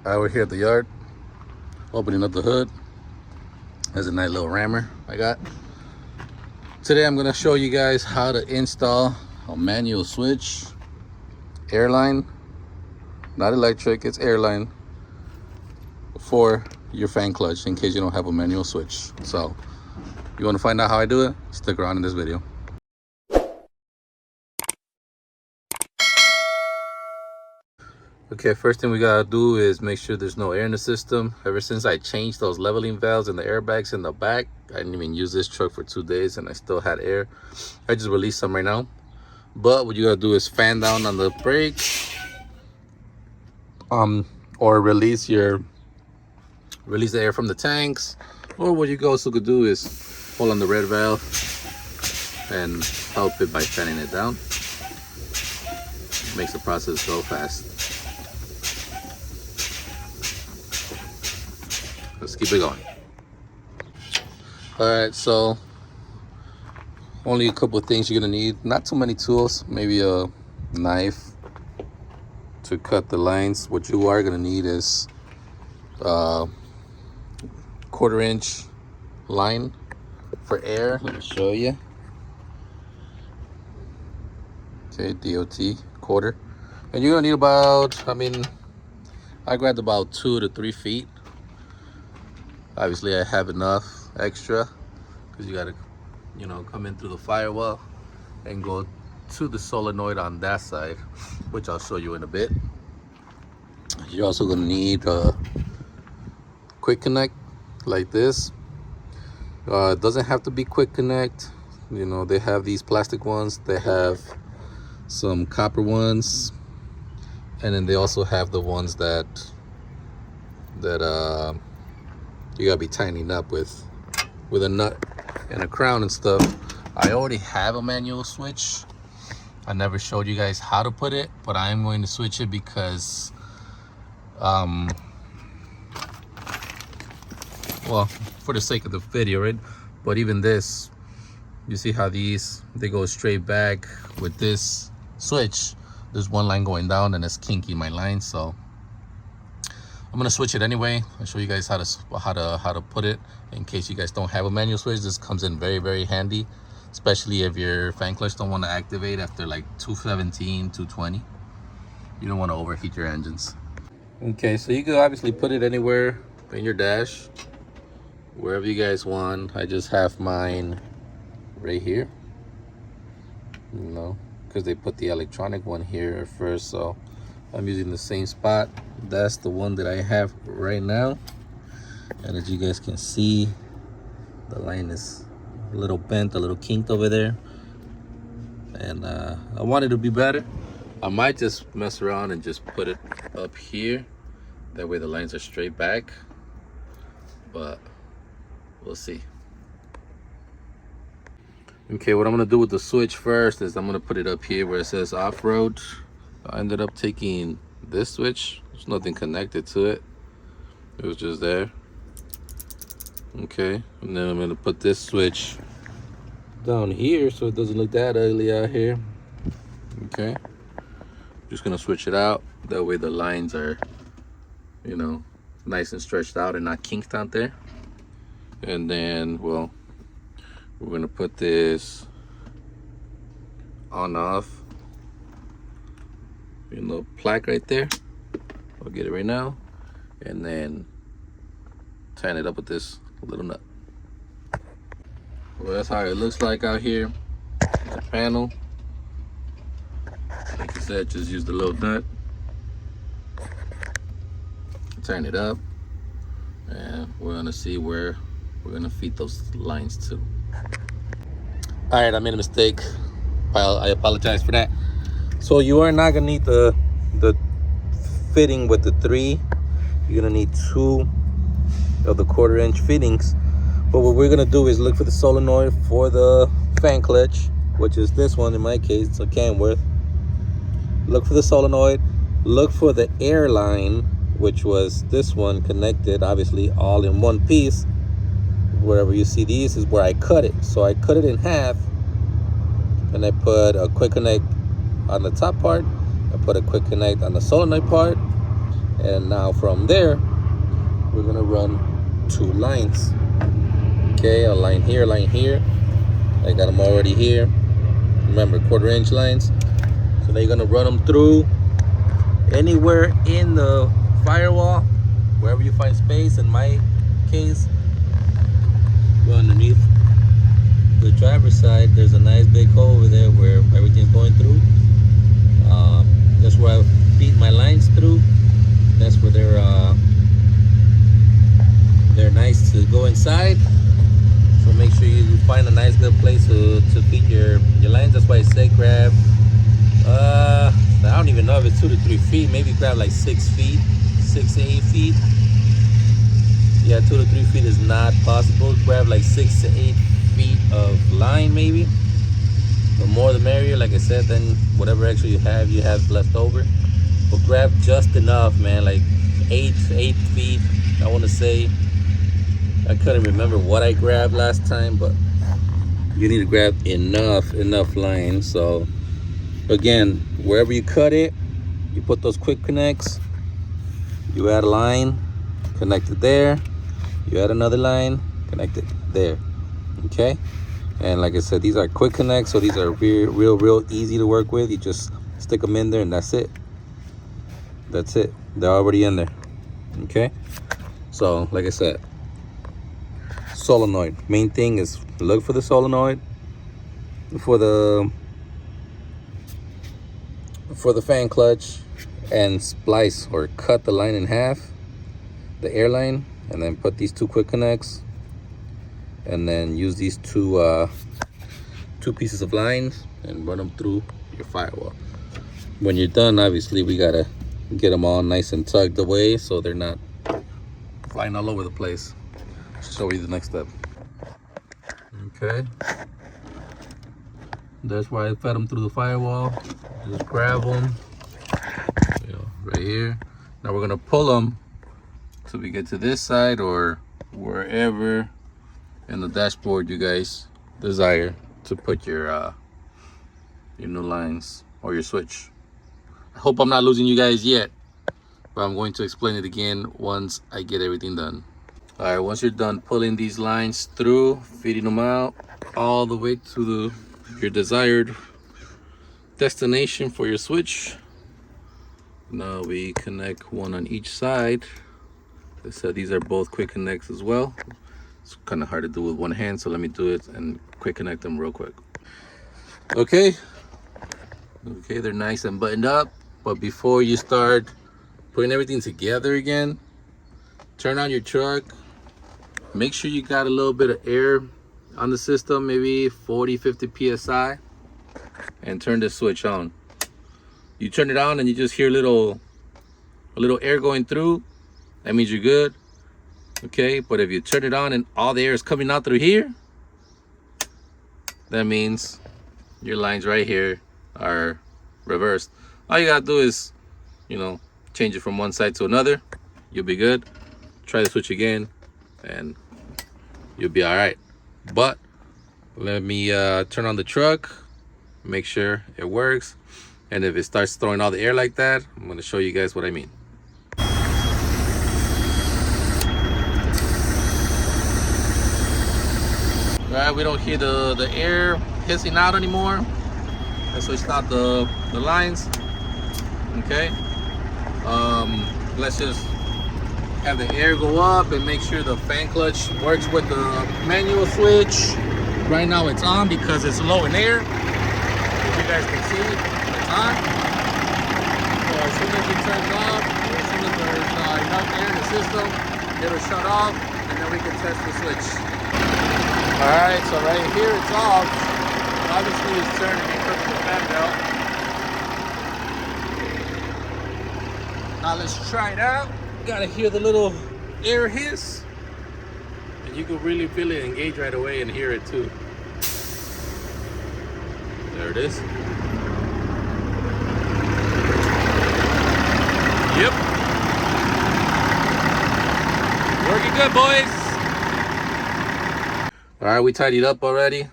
We're here at the yard, opening up the hood. There's a nice little rammer I got. Today I'm gonna show you guys how to install a manual switch, airline, not electric, it's airline, for your fan clutch in case you don't have a manual switch. So, you wanna find out how I do it? Stick around in this video. Okay, first thing we gotta do is make sure there's no air in the system. Ever since I changed those leveling valves and the airbags in the back, I didn't even use this truck for 2 days and I still had air. I just released some right now. But what you gotta do is fan down on the brake, or release the air from the tanks. Or what you also could do is hold on the red valve and help it by fanning it down. It makes the process go fast. Let's keep it going. All right, so only a couple of things you're gonna need. Not too many tools, maybe a knife to cut the lines. What you are gonna need is 1/4-inch line for air. Let me show you. Okay, DOT, quarter. And you're gonna need about, I grabbed about 2 to 3 feet. Obviously I have enough extra because you gotta, come in through the firewall and go to the solenoid on that side, which I'll show you in a bit. You're also gonna need a quick connect like this. It doesn't have to be quick connect. They have these plastic ones, they have some copper ones, and then they also have the ones that you gotta be tightening up with a nut and a crown and stuff. I already have a manual switch. I never showed you guys how to put it, but I'm going to switch it because well, for the sake of the video, right? But even this, you see how they go straight back. With this switch, there's one line going down and it's kinky, my line, so I'm gonna switch it anyway. I'll show you guys how to put it in case you guys don't have a manual switch. This comes in very, very handy, especially if your fan clutch don't want to activate after like 217, 220. You don't want to overheat your engines. Okay, so you can obviously put it anywhere in your dash, wherever you guys want. I just have mine right here, because they put the electronic one here first, so I'm using the same spot. That's the one that I have right now, and as you guys can see, the line is a little bent, a little kinked over there, and I want it to be better. I might just mess around and just put it up here, that way the lines are straight back, but we'll see. Okay, what I'm gonna do with the switch first is I'm gonna put it up here where it says off-road. I ended up taking this switch. There's nothing connected to it. It was just there. Okay, and then I'm gonna put this switch down here so it doesn't look that ugly out here. Okay, just gonna switch it out. That way the lines are, nice and stretched out and not kinked out there. And then, well, we're gonna put this on off. Little plaque right there. I'll get it right now, and then tighten it up with this little nut. Well, that's how it looks like out here. The panel, like I said, just use the little nut, tighten it up, and we're gonna see where we're gonna feed those lines to. All right, I made a mistake. I apologize for that. So you are not gonna need the fitting with the 3. You're gonna need 2 of the 1/4-inch fittings. But what we're gonna do is look for the solenoid for the fan clutch, which is this one in my case. It's a Kenworth. Look for the solenoid. Look for the air line, which was this one connected, obviously all in one piece. Wherever you see these is where I cut it. So I cut it in half, and I put a quick connect on the top part. I put a quick connect on the solenoid part, And now from there, we're gonna run 2 lines. Okay, a line here, I got them already here. Remember, 1/4-inch lines. So now you're gonna run them through anywhere in the firewall, wherever you find space. In my case, go underneath the driver's side. There's a nice big hole over there where everything's going through. That's where I feed my lines through. That's where they're nice to go inside. So make sure you find a nice good place to feed your lines. That's why I say grab, I don't even know if it's 2 to 3 feet. Maybe grab like 6 feet, 6 to 8 feet. Yeah, 2 to 3 feet is not possible. Grab like 6 to 8 feet of line maybe. The more the merrier. Like I said, then whatever extra you have left over. But grab just enough, man. Like 8 feet. I want to say. I couldn't remember what I grabbed last time, but you need to grab enough line. So again, wherever you cut it, you put those quick connects. You add a line, connect it there. You add another line, connect it there. Okay. And like I said, these are quick connects, so these are real easy to work with. You just stick them in there and that's it. That's it. They're already in there. Okay. So like I said, solenoid. Main thing is look for the solenoid. For the fan clutch, and splice or cut the line in half, the air line, and then put these 2 quick connects, and then use these two pieces of lines and run them through your firewall. When you're done, obviously we gotta get them all nice and tucked away so they're not flying all over the place. Show you the next step. Okay, that's why I fed them through the firewall. Just grab them, right here. Now we're gonna pull them till we get to this side or wherever in the dashboard you guys desire to put your new lines or your switch. I hope I'm not losing you guys yet, but I'm going to explain it again once I get everything done. All right, once you're done pulling these lines through, feeding them out all the way to your desired destination for your switch. Now we connect one on each side. Like I said, these are both quick connects as well. It's kind of hard to do with one hand, so let me do it and quick connect them real quick. Okay, they're nice and buttoned up. But before you start putting everything together again, turn on your truck. Make sure you got a little bit of air on the system, maybe 40-50 psi, and turn the switch on. You turn it on and you just hear a little air going through. That means you're good. Okay, but if you turn it on and all the air is coming out through here, that means your lines right here are reversed. All you gotta do is, change it from one side to another. You'll be good. Try the switch again and you'll be all right. But let me turn on the truck, make sure it works, and if it starts throwing all the air like that, I'm going to show you guys what I mean. All right, we don't hear the air hissing out anymore. I switched out the lines. Okay, let's just have the air go up and make sure the fan clutch works with the manual switch. Right now it's on because it's low in air. If you guys can see, it's on. So as soon as it turns off, or as soon as there's enough air in the system, it'll shut off, and then we can test the switch. All right, so right here it's off. Obviously it's turning because of the fan belt. Now let's try it out. Gotta hear the little air hiss, and you can really feel it engage right away and hear it too. There it is. Yep, working good, boys. All right, we tidied up already.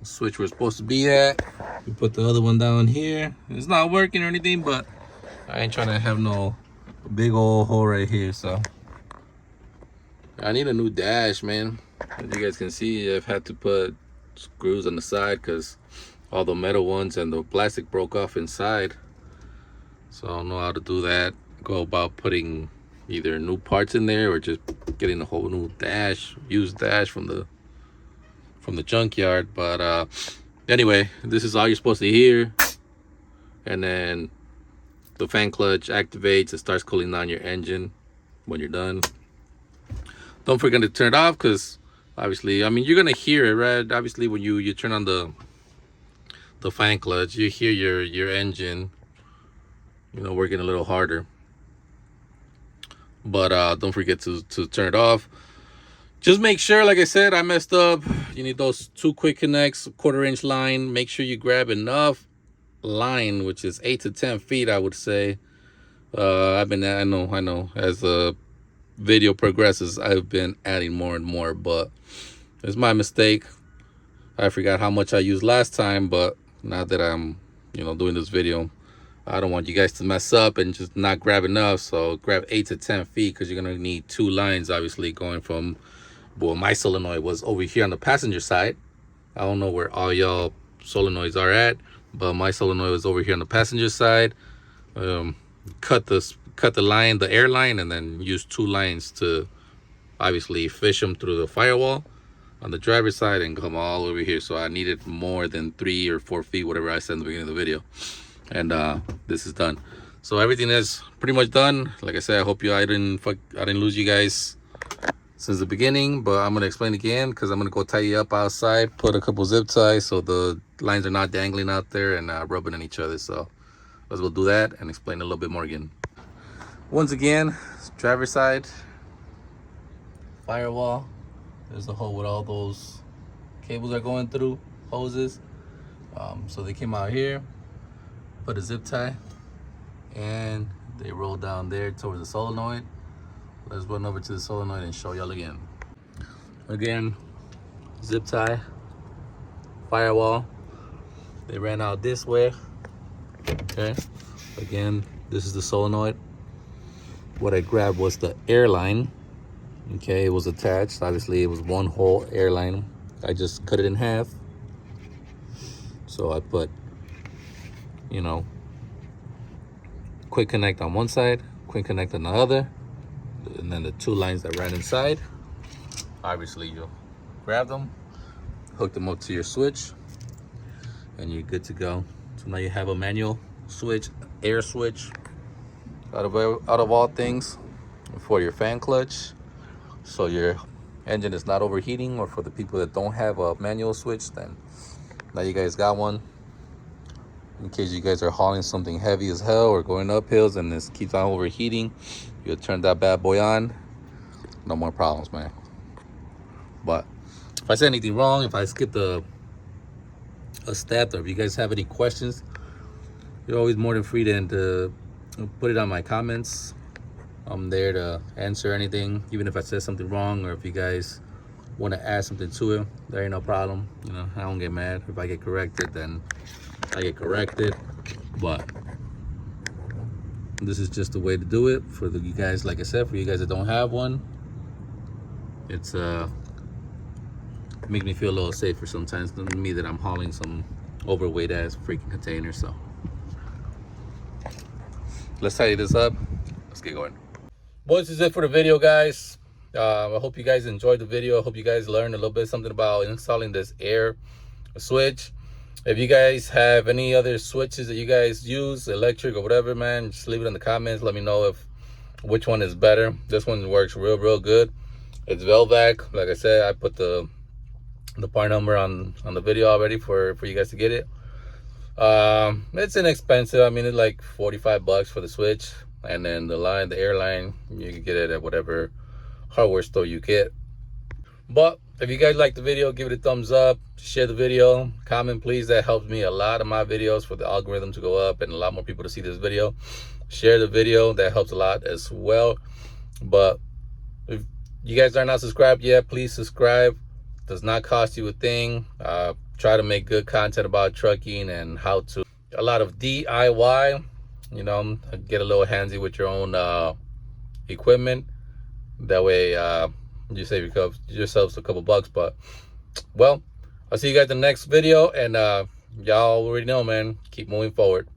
The switch we're supposed to be at. We put the other one down here. It's not working or anything, but I ain't trying to have no a big old hole right here. So I need a new dash, man. As you guys can see, I've had to put screws on the side because all the metal ones and the plastic broke off inside. So I don't know how to do that. Go about putting either new parts in there or just getting a whole new dash, used dash from the junkyard. But anyway, this is all you're supposed to hear. And then the fan clutch activates. It starts cooling down your engine when you're done. Don't forget to turn it off because obviously, I mean, you're gonna hear it, right? Obviously, when you turn on the fan clutch, you hear your engine, you know, working a little harder. But don't forget to turn it off. Just make sure, like I said, I messed up. You need those 2 quick connects, 1/4-inch line. Make sure you grab enough line, which is 8 to 10 feet, I would say. I know as the video progresses, I've been adding more and more, but it's my mistake. I forgot how much I used last time, but now that I'm, you know, doing this video, I don't want you guys to mess up and just not grab enough. So grab 8 to 10 feet because you're gonna need 2 lines, obviously, going from, well, my solenoid was over here on the passenger side. I don't know where all y'all solenoids are at, but my solenoid was over here on the passenger side. Cut the line, the air line, and then use 2 lines to obviously fish them through the firewall on the driver's side and come all over here. So I needed more than 3 or 4 feet, whatever I said in the beginning of the video. And this is done. So everything is pretty much done. Like I said, I hope I didn't lose you guys since the beginning, but I'm gonna explain again because I'm gonna go tie you up outside, put a couple zip ties so the lines are not dangling out there and rubbing on each other. So let's go do that and explain a little bit more again. Once again, driver's side firewall. There's the hole with all those cables are going through, hoses. So they came out here, put a zip tie, and they roll down there towards the solenoid. Let's run over to the solenoid and show y'all again. Again, zip tie, firewall. They ran out this way. Okay. Again, this is the solenoid. What I grabbed was the air line. Okay, it was attached. Obviously, it was one whole air line. I just cut it in half. So I put, you know, quick connect on one side, quick connect on the other, and then the 2 lines that ran inside. Obviously, you grab them, hook them up to your switch, and you're good to go. So now you have a manual switch, air switch, out of all things, for your fan clutch, so your engine is not overheating. Or for the people that don't have a manual switch, then now you guys got one. In case you guys are hauling something heavy as hell or going up hills and this keeps on overheating, you'll turn that bad boy on. No more problems, man. But if I said anything wrong, if I skipped a step, or if you guys have any questions, you're always more than free to put it on my comments. I'm there to answer anything, even if I said something wrong, or if you guys want to add something to it, there ain't no problem. You know, I don't get mad. If I get corrected, then I get corrected. But this is just the way to do it for you guys. Like I said, for you guys that don't have one, it's make me feel a little safer sometimes than me that I'm hauling some overweight ass freaking container. So let's tidy this up. Let's get going. Well, this is it for the video, guys. I hope you guys enjoyed the video. I hope you guys learned a little bit something about installing this air switch. If you guys have any other switches that you guys use, electric or whatever, man, just leave it in the comments. Let me know which one is better. This one works real good. It's Velvac. Like I said, I put the part number on the video already for you guys to get it. It's inexpensive. I mean, it's like 45 bucks for the switch, and then the air line, you can get it at whatever hardware store you get. But if you guys like the video, give it a thumbs up, share the video, comment please. That helps me a lot in my videos for the algorithm to go up and a lot more people to see this video. Share the video, that helps a lot as well. But if you guys are not subscribed yet, please subscribe. Does not cost you a thing. Try to make good content about trucking and how to, a lot of DIY, you know, get a little handsy with your own equipment. That way you save yourselves a couple bucks. But well, I'll see you guys in the next video, and y'all already know, man, keep moving forward.